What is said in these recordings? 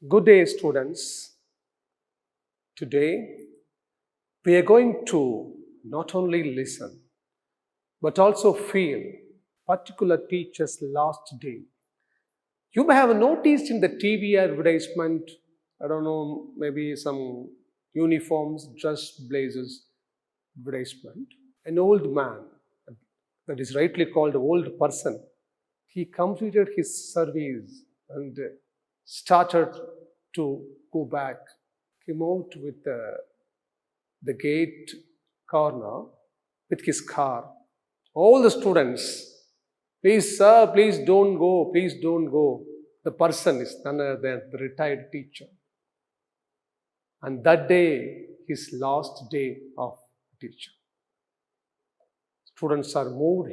Good day, students. Today, we are going to not only listen, but also feel particular teacher's last day. You may have noticed in the TV advertisement, I don't know, maybe some uniforms, dress, blazers advertisement. An old man, that is rightly called an old person, he completed his service and started to go back. Came out with the gate corner with his car. All the students, please, sir, please don't go, please don't go. The person is none other than the retired teacher. And that day, his last day of teacher. Students are moved,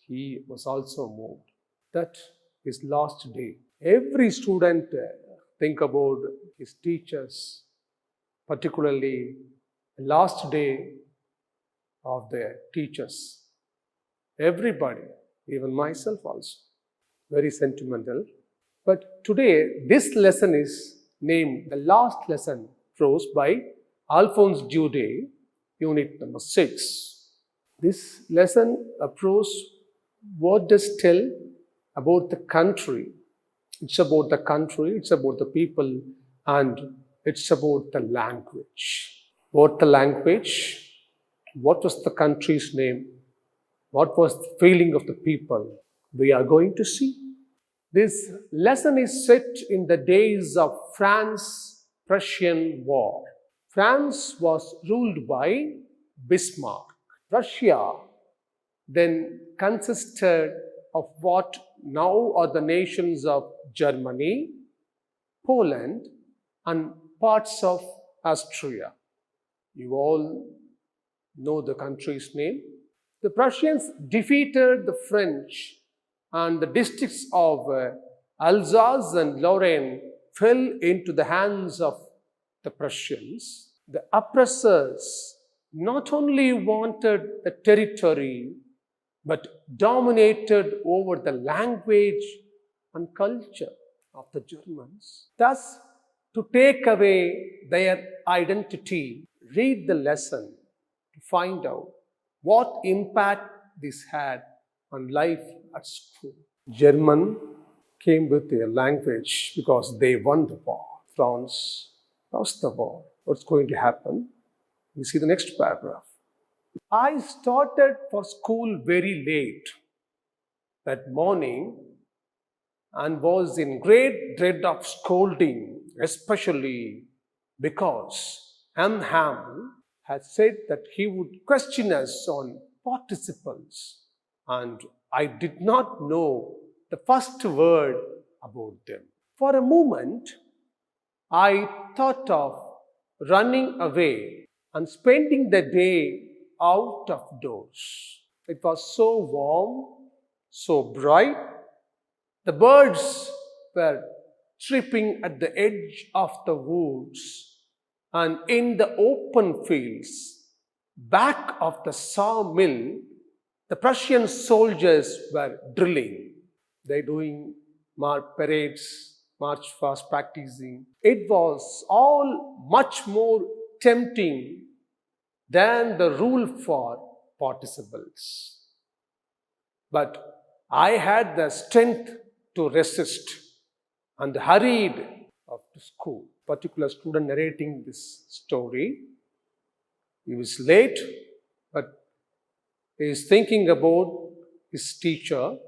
he was also moved. That is last day. Every student think about his teachers, particularly the last day of their teachers. Everybody, even myself also, very sentimental. But today, this lesson is named the last lesson prose by Alphonse Daudet, unit number 6. This lesson, a prose, what does tell about the country. It's about the country, it's about the people, and it's about the language. What the language? What was the country's name? What was the feeling of the people? We are going to see. This lesson is set in the days of France-Prussian War. France was ruled by Bismarck. Russia then consisted of what now are the nations of Germany, Poland, and parts of Austria. You all know the country's name. The Prussians defeated the French, and the districts of Alsace and Lorraine fell into the hands of the Prussians. The oppressors not only wanted the territory, but dominated over the language and culture of the Germans. Thus, to take away their identity, read the lesson to find out what impact this had on life at school. German came with their language because they won the war. France lost the war. What's going to happen? We see the next paragraph. I started for school very late that morning and was in great dread of scolding, especially because M. Ham had said that he would question us on participles, and I did not know the first word about them. For a moment, I thought of running away and spending the day out of doors. It was so warm, so bright. The birds were chirping at the edge of the woods, and in the open fields, back of the sawmill, the Prussian soldiers were drilling. They're doing parades, march fast practicing. It was all much more tempting than the rule for participles. But I had the strength to resist and hurried off to school. Particular student narrating this story. He was late, but he is thinking about his teacher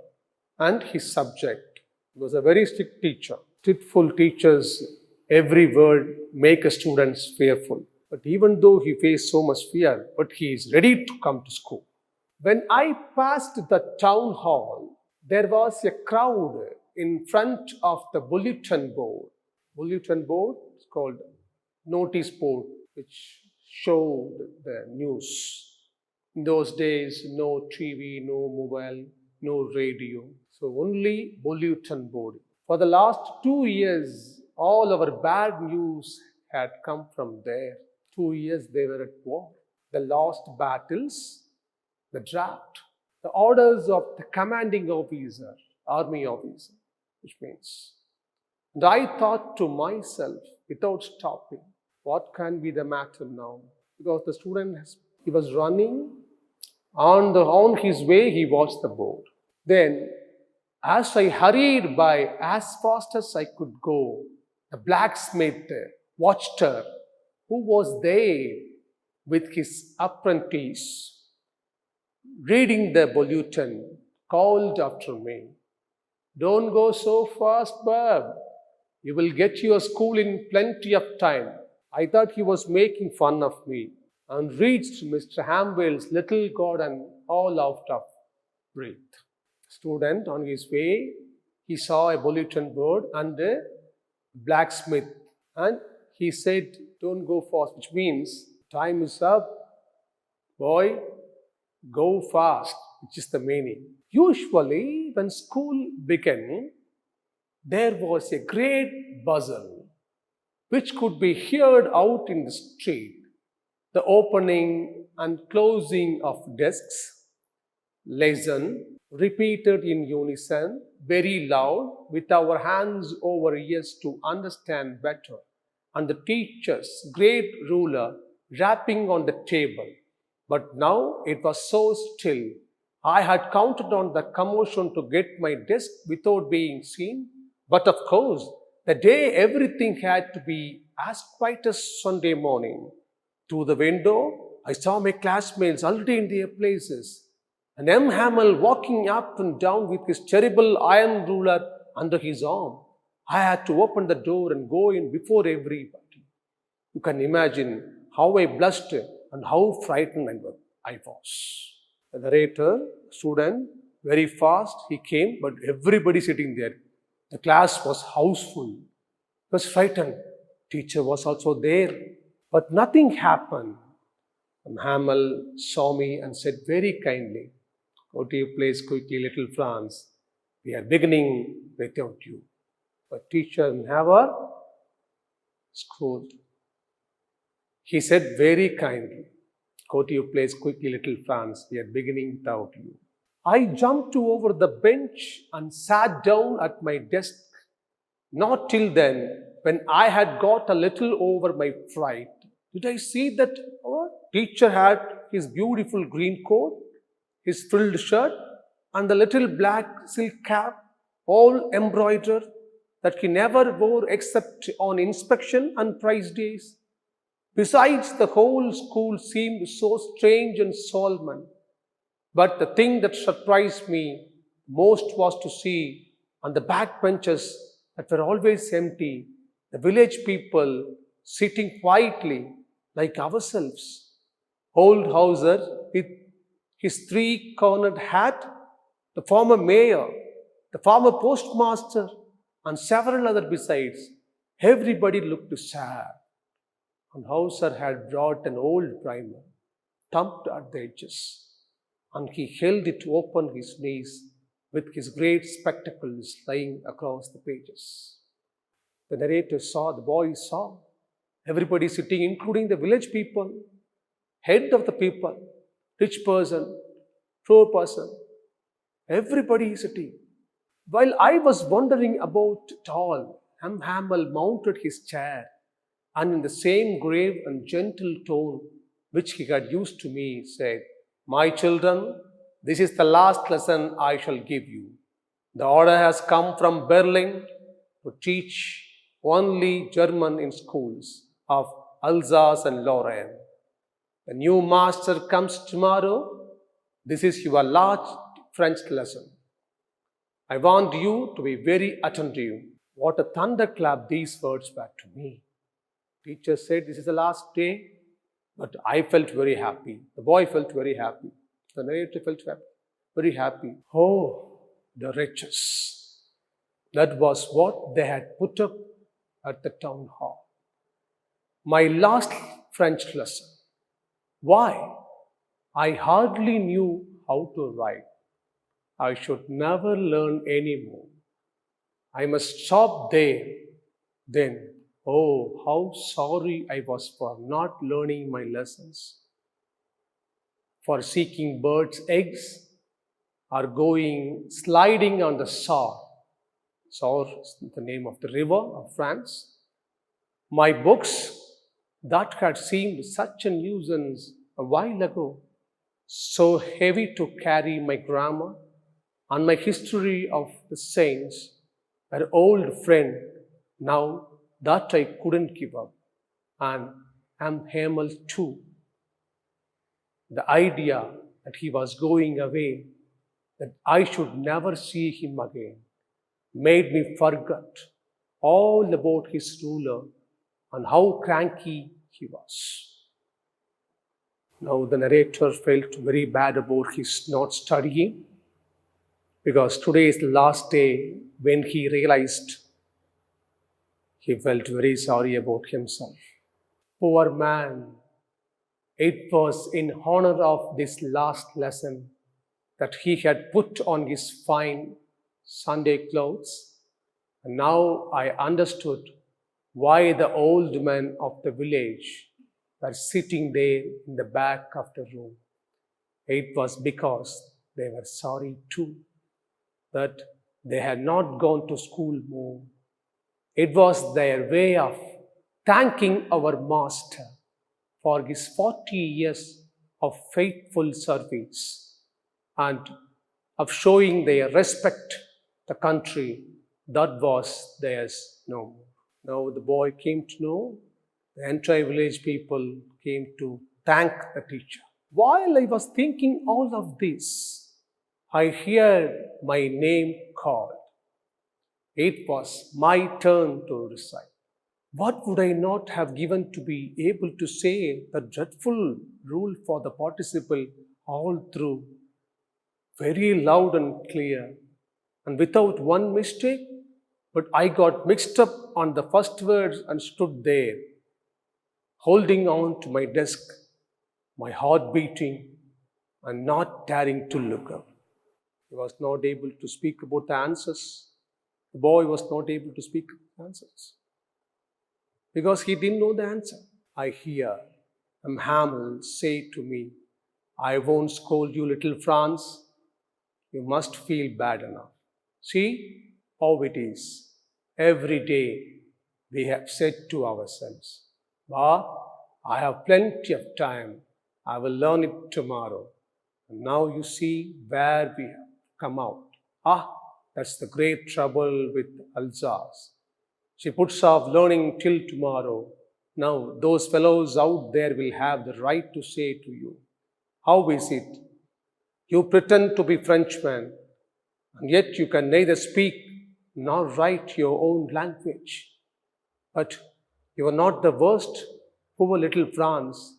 and his subject. He was a very strict teacher. Strictful teachers, every word make a student fearful. But even though he faced so much fear, but he is ready to come to school. When I passed the town hall, there was a crowd in front of the bulletin board. Bulletin board is called notice board, which showed the news. In those days, no TV, no mobile, no radio. So only bulletin board. For the last 2 years, all our bad news had come from there. 2 years they were at war. The lost battles, the draft, the orders of the commanding officer, army officer, which means And I thought to myself, without stopping, what can be the matter now? Because the he was running on his way, he watched the board. Then, as I hurried by as fast as I could go, the blacksmith watched her, who was there with his apprentice, reading the bulletin, called after me. Don't go so fast, Bob. You will get to your school in plenty of time. I thought he was making fun of me and reached Mr. Hamwell's little garden all out of breath. Student on his way, he saw a bulletin board and a blacksmith, and he said, don't go fast, which means time is up, boy, go fast, which is the meaning. Usually, when school began, there was a great bustle which could be heard out in the street. The opening and closing of desks, lesson repeated in unison, very loud, with our hands over ears to understand better, and the teacher's great ruler rapping on the table. But now it was so still. I had counted on the commotion to get my desk without being seen. But of course, the day everything had to be as quiet as Sunday morning. Through the window, I saw my classmates already in their places, and M. Hamel walking up and down with his terrible iron ruler under his arm. I had to open the door and go in before everybody. You can imagine how I blushed and how frightened I was. The narrator, student, very fast, he came, but everybody sitting there. The class was houseful. He was frightened. Teacher was also there. But nothing happened. And Hamel saw me and said very kindly, go to your place quickly, little Franz. We are beginning without you. But teacher never scolded. He said very kindly, go to your place quickly, little Franz. We are beginning without you. I jumped over the bench and sat down at my desk. Not till then, when I had got a little over my fright, did I see that our teacher had his beautiful green coat, his frilled shirt, and the little black silk cap, all embroidered, that he never wore except on inspection and prize days. Besides, the whole school seemed so strange and solemn. But the thing that surprised me most was to see on the back benches that were always empty, the village people sitting quietly like ourselves. Old Hauser with his three-cornered hat, the former mayor, the former postmaster, and several others besides. Everybody looked sad. And Hauser had brought an old primer, thumped at the edges, and he held it open his knees with his great spectacles lying across the pages. The narrator saw, the boy saw, everybody sitting, including the village people, head of the people, rich person, poor person, everybody is sitting. While I was wondering about it all, M. Hamel mounted his chair and in the same grave and gentle tone which he had used to me, said, my children, this is the last lesson I shall give you. The order has come from Berlin to teach only German in schools of Alsace and Lorraine. The new master comes tomorrow. This is your last French lesson. I want you to be very attentive. What a thunderclap these words were to me. Teacher said, this is the last day, but I felt very happy. The boy felt very happy. The narrator felt happy, very happy. Oh, the wretches. That was what they had put up at the town hall. My last French lesson. Why? I hardly knew how to write. I should never learn any more. I must stop there. Then, oh, how sorry I was for not learning my lessons, for seeking birds' eggs, or going sliding on the saw, Sour is the name of the river of France. My books that had seemed such a nuisance a while ago, so heavy to carry, my grammar and my history of the saints, an old friend now that I couldn't give up, and am Hamel too. The idea that he was going away, that I should never see him again, made me forget all about his ruler and how cranky he was. Now the narrator felt very bad about his not studying, because today is the last day. When he realized, he felt very sorry about himself. Poor man, it was in honor of this last lesson that he had put on his fine Sunday clothes. And now I understood why the old men of the village were sitting there in the back of the room. It was because they were sorry too that they had not gone to school more. It was their way of thanking our Master for his 40 years of faithful service and of showing their respect to the country that was theirs no more. Now the boy came to know, the entire village people came to thank the teacher. While I was thinking all of this, I heard my name called. It was my turn to recite. What would I not have given to be able to say the dreadful rule for the participle all through, very loud and clear, and without one mistake? But I got mixed up on the first words and stood there, holding on to my desk, my heart beating, and not daring to look up. He was not able to speak about the answers. The boy was not able to speak the answers because he didn't know the answer. I hear Hamel say to me, I won't scold you, little Franz. You must feel bad enough. See how it is. Every day we have said to ourselves, but I have plenty of time. I will learn it tomorrow. And now you see where we have come out. That's the great trouble with Alsace. She puts off learning till tomorrow. Now those fellows out there will have the right to say to you, how is it? You pretend to be Frenchman, and yet you can neither speak nor write your own language. But you are not the worst, poor little Franz.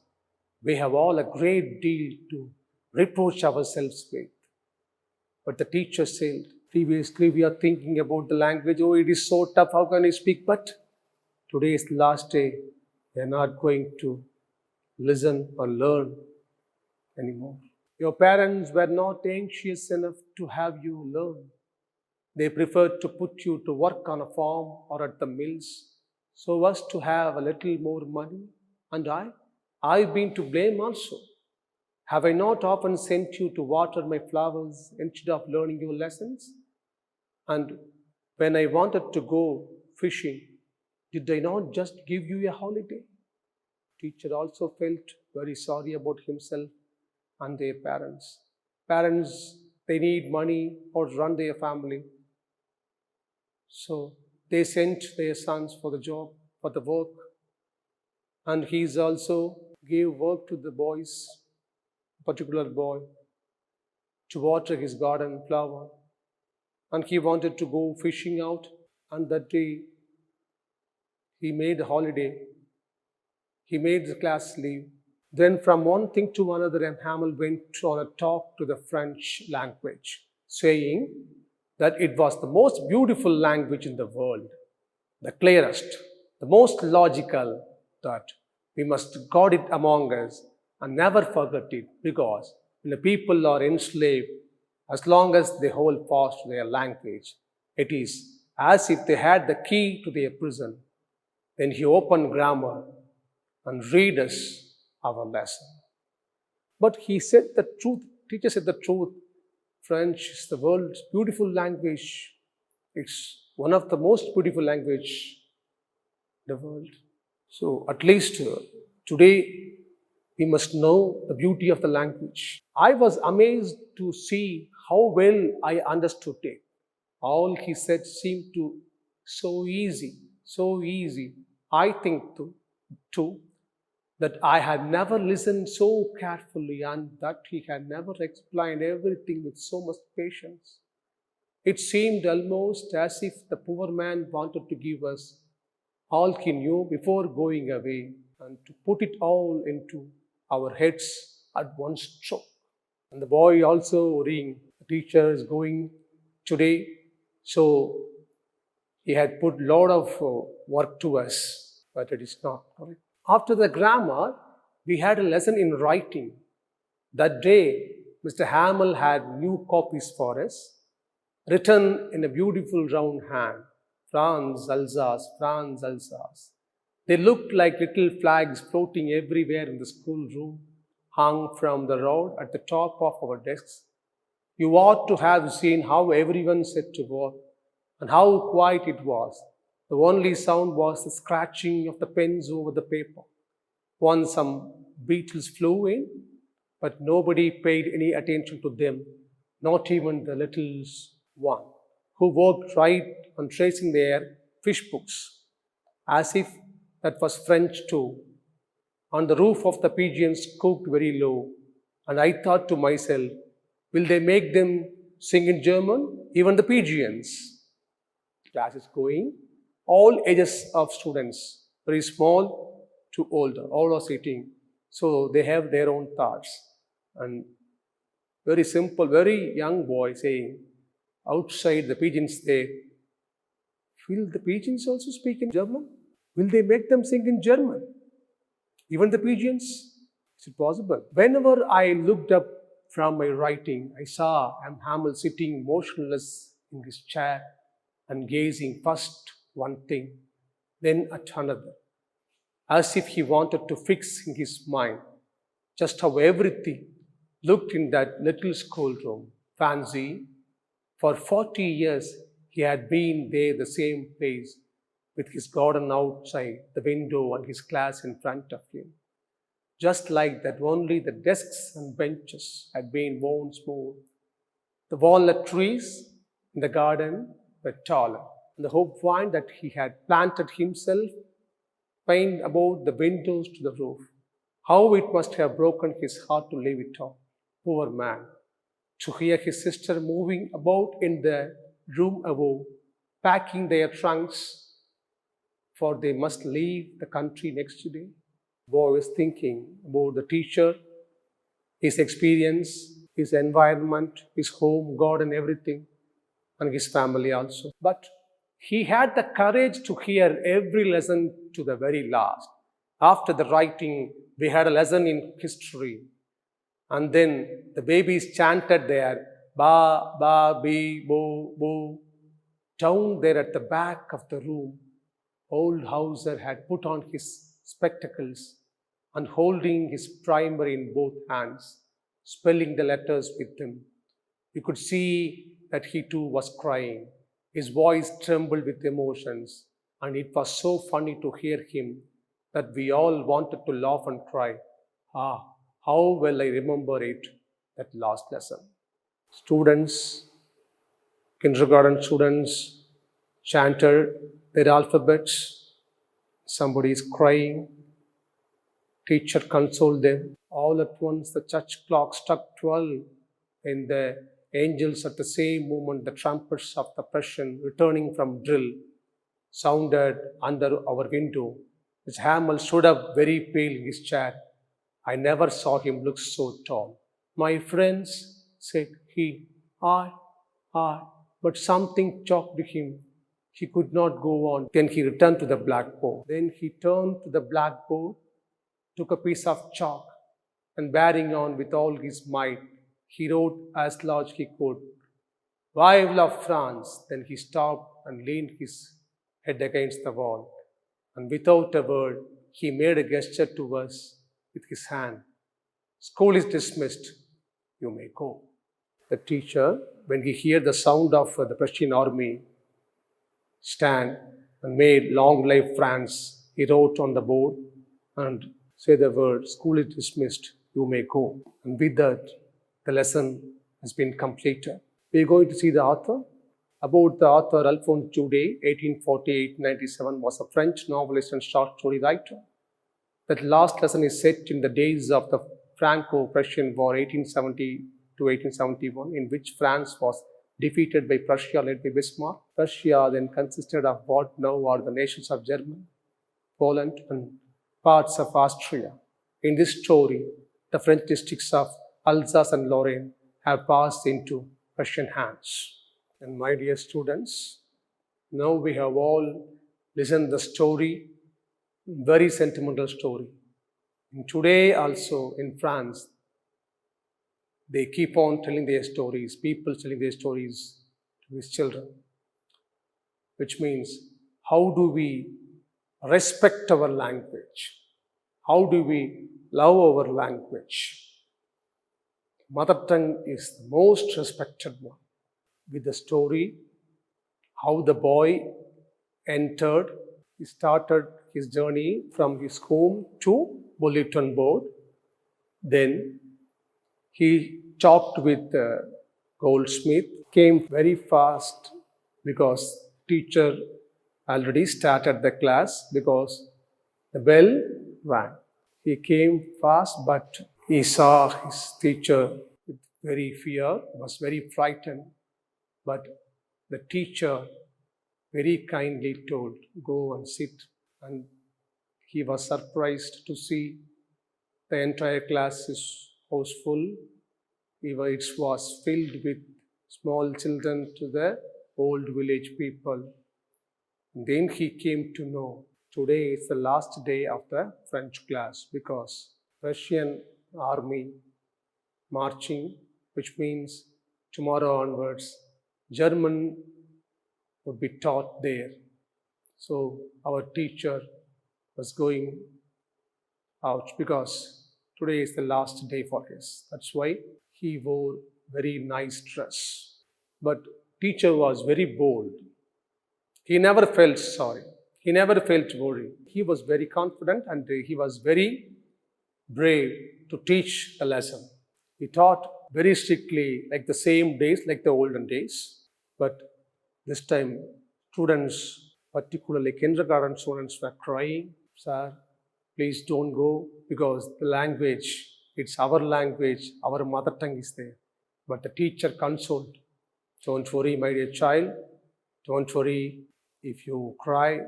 We have all a great deal to reproach ourselves with. But the teacher said, previously we are thinking about the language, it is so tough, how can I speak? But today is the last day. We are not going to listen or learn anymore. Your parents were not anxious enough to have you learn. They preferred to put you to work on a farm or at the mills so as to have a little more money. And I've been to blame also. Have I not often sent you to water my flowers instead of learning your lessons? And when I wanted to go fishing, did I not just give you a holiday? Teacher also felt very sorry about himself and their parents. Parents, they need money or run their family. So they sent their sons for the job, for the work. And he's also gave work to the boys, particular boy, to water his garden flower. And he wanted to go fishing out, and that day he made a holiday. He made the class leave. Then from one thing to another, Hamel went on a talk to the French language, saying that it was the most beautiful language in the world, the clearest, the most logical, that we must guard it among us and never forget it, because when the people are enslaved, as long as they hold fast to their language, it is as if they had the key to their prison. Then he opened grammar and read us our lesson. But he said the truth, teacher said the truth. French is the world's beautiful language. It's one of the most beautiful language in the world. So at least today we must know the beauty of the language. I was amazed to see how well I understood it. All he said seemed to so easy, so easy. I think too that I had never listened so carefully and that he had never explained everything with so much patience. It seemed almost as if the poor man wanted to give us all he knew before going away and to put it all into our heads at one stroke. And the boy also worrying, the teacher is going today, so he had put a lot of work to us, but it is not correct. After the grammar, we had a lesson in writing. That day, Mr. Hamill had new copies for us, written in a beautiful round hand. France, Alsace, France, Alsace. They looked like little flags floating everywhere in the schoolroom, hung from the rod at the top of our desks. You ought to have seen how everyone set to work and how quiet it was. The only sound was the scratching of the pens over the paper. Once some beetles flew in, but nobody paid any attention to them, not even the little one, who worked right on tracing their fish books, as if that was French too. On the roof of the pigeons cooked very low, and I thought to myself, will they make them sing in German? Even the pigeons. Class is going. All ages of students, very small to older, all are sitting. So they have their own thoughts. And very simple, very young boy saying, outside the pigeons there, will the pigeons also speak in German? Will they make them sing in German? Even the pigeons? Is it possible? Whenever I looked up from my writing, I saw M. Hamill sitting motionless in his chair and gazing first one thing, then at another, as if he wanted to fix in his mind just how everything looked in that little schoolroom. Fancy, for 40 years he had been there the same place, with his garden outside the window and his class in front of him. Just like that, only the desks and benches had been worn smooth. The walnut trees in the garden were taller, and the hope vine that he had planted himself pined above the windows to the roof. How it must have broken his heart to leave it all. Poor man. To hear his sister moving about in the room above, packing their trunks, for they must leave the country next day. Boy was thinking about the teacher, his experience, his environment, his home, God, and everything, and his family also. But he had the courage to hear every lesson to the very last. After the writing, we had a lesson in history. And then the babies chanted their ba, ba, be, bo, bo. Down there at the back of the room, old Hauser had put on his spectacles and holding his primer in both hands, spelling the letters with them. You could see that he too was crying. His voice trembled with emotions, and it was so funny to hear him that we all wanted to laugh and cry. Ah, how well I remember it, that last lesson. Students, kindergarten students, chanted their alphabets. Somebody is crying. Teacher consoled them. All at once the church clock struck 12, and the angels at the same moment, the trumpets of the procession returning from drill sounded under our window. Miss Hamill stood up very pale in his chair. I never saw him look so tall. My friends, said he, I, but something choked him. He could not go on. Then he returned to the blackboard. Then he turned to the blackboard, took a piece of chalk, and bearing on with all his might, he wrote as large he could, Vive la France. Then he stopped and leaned his head against the wall. And without a word, he made a gesture to us with his hand. School is dismissed. You may go. The teacher, when he heard the sound of the Prussian army, stand and made long life France. He wrote on the board and say the word, school is dismissed, you may go. And with that, the lesson has been completed. We are going to see the author. About the author, Alphonse Daudet, 1848-97, was a French novelist and short story writer. That last lesson is set in the days of the Franco-Prussian War, 1870 to 1871, in which France was defeated by Prussia led by Bismarck. Prussia then consisted of what now are the nations of Germany, Poland, and parts of Austria. In this story, the French districts of Alsace and Lorraine have passed into Prussian hands. And my dear students, now we have all listened the story, very sentimental story. And today also in France, they keep on telling their stories, people telling their stories to these children, which means how do we respect our language? How do we love our language? Mother tongue is the most respected one. With the story, how the boy entered, he started his journey from his home to bulletin board. Then he talked with the goldsmith, came very fast because teacher already started the class because the bell rang. He came fast, but he saw his teacher with very fear, was very frightened. But the teacher very kindly told, go and sit. And he was surprised to see the entire class was full. It was filled with small children to the old village people. And then he came to know today is the last day of the French class because Russian army marching, which means tomorrow onwards, German would be taught there. So our teacher was going out because today is the last day for us. That's why he wore very nice dress. But teacher was very bold. He never felt sorry. He never felt worried. He was very confident and he was very brave to teach the lesson. He taught very strictly like the same days, like the olden days. But this time, students, particularly kindergarten students, were crying, sir, please don't go because the language, it's our language, our mother tongue is there. But the teacher consoled, don't worry, my dear child, don't worry if you cry.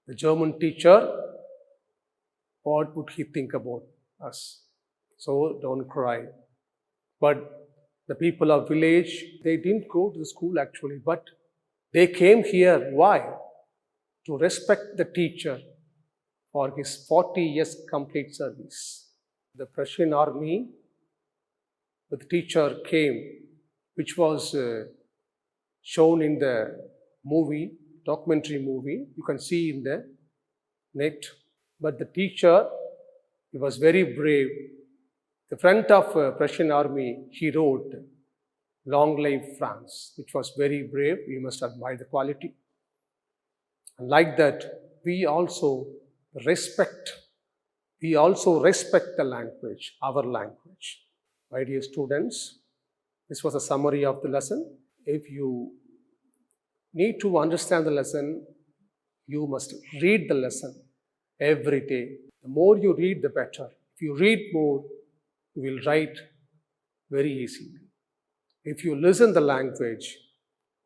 The German teacher, what would he think about us? So don't cry. But the people of village, they didn't go to the school actually, but they came here. Why? To respect the teacher for his 40 years complete service. The Prussian army, the teacher came, which was shown in the movie, documentary movie. You can see in the net. But the teacher, he was very brave. The front of Prussian army, he wrote, "Long live France," which was very brave. We must admire the quality. And like that, we also respect the language, our language. My dear students, this was a summary of the lesson. If you need to understand the lesson, you must read the lesson every day. The more you read, the better. If you read more, you will write very easily. If you listen the language,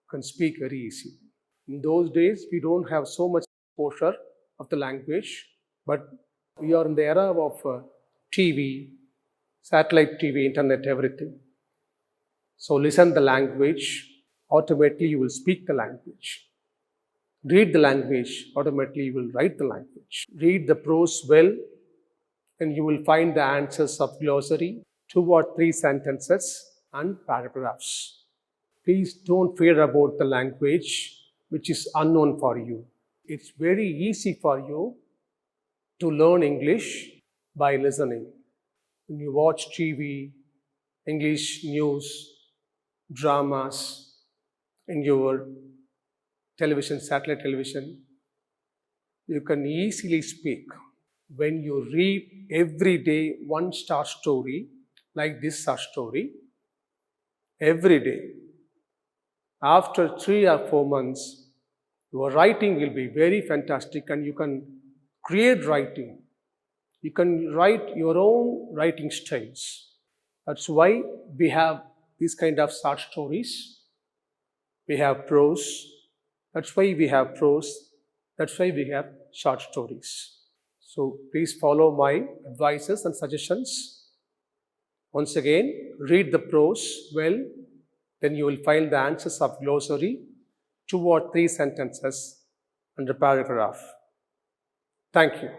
you can speak very easily. In those days, we don't have so much exposure of the language, but we are in the era of TV, satellite TV, internet, everything. So listen the language, automatically you will speak the language. Read the language, automatically you will write the language. Read the prose well, and you will find the answers of glossary, 2 or 3 sentences and paragraphs. Please don't fear about the language which is unknown for you. It's very easy for you to learn English by listening. When you watch TV, English news, dramas, in your television, satellite television, you can easily speak. When you read every day one short story, like this short story, every day, after 3 or 4 months, your writing will be very fantastic and you can create writing. You can write your own writing styles. That's why we have these kind of short stories. We have prose. That's why we have prose. That's why we have short stories. So please follow my advices and suggestions. Once again, read the prose well, then you will find the answers of glossary, 2 or 3 sentences and a paragraph. Thank you.